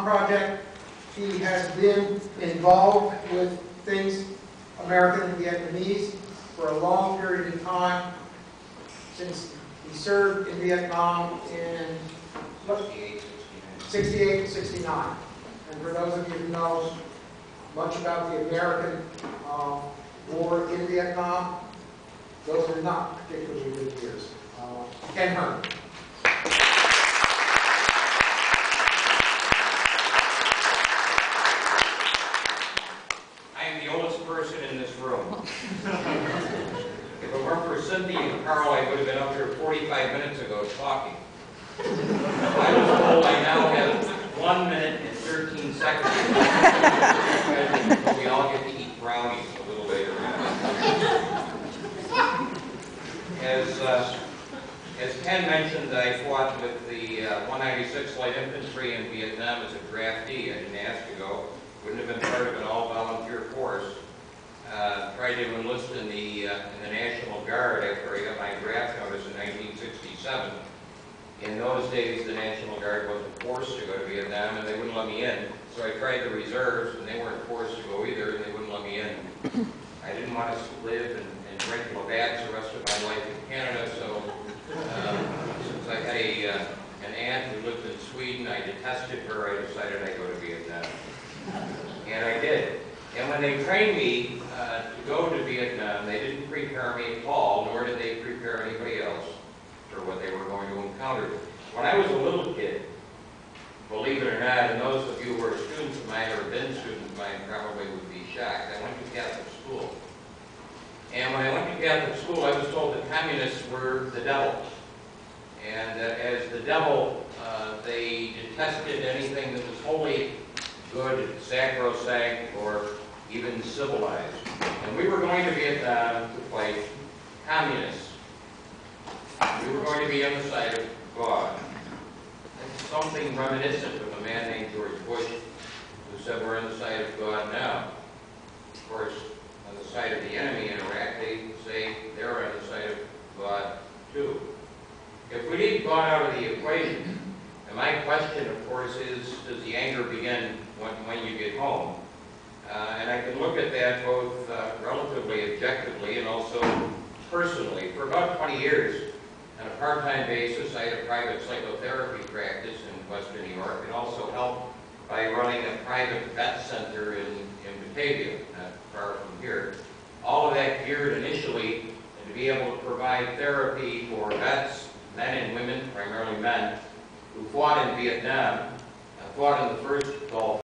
Project. He has been involved with things American and Vietnamese for a long period of time, since he served in Vietnam in 68, 69. And for those of you who know much about the American war in Vietnam, those are not particularly good years. Ken Herman. I am the oldest person in this room. If it weren't for Cynthia and Carl, I would have been up here 45 minutes ago talking. I was told I now have 1 minute and 13 seconds. We all get to eat brownies a little later. As Ken mentioned, I fought with the 196th Light Infantry in Vietnam as a draftee. I didn't ask to go. Wouldn't have been part of an all-volunteer force. Tried to enlist in the National Guard after I got my draft notice in 1967. In those days, the National Guard wasn't forced to go to Vietnam, and they wouldn't let me in. So I tried the reserves, and they weren't forced to go either, and they wouldn't let me in. I didn't want to live and drink Labatt's the rest of my life in Canada, so since I had an aunt who lived in Sweden, I detested her, I decided I'd go to Vietnam. And I did. And when they trained me to go to Vietnam, they didn't prepare me at all, nor did they prepare anybody else for what they were going to encounter. When I was a little kid, believe it or not, and those of you who are students of mine or have been students of mine probably would be shocked, I went to Catholic school. And when I went to Catholic school, I was told that communists were the devil. And as the devil, they detested anything that was holy, good, sacrosanct, or even civilized. And we were going to Vietnam to fight communists. We were going to be on the side of God. It's something reminiscent of a man named George Bush, who said we're on the side of God now. Of course, on the side of the enemy in Iraq, they say they're on the side of God too. If we leave God out of the equation, and my question, of course, is, does the anger begin when you get home? And I can look at that both relatively objectively and also personally. For about 20 years, on a part-time basis, I had a private psychotherapy practice in Western New York, and also helped by running a private vet center in Batavia, not far from here. All of that geared initially to be able to provide therapy for vets, men and women, primarily men, who fought in Vietnam, fought in the first Gulf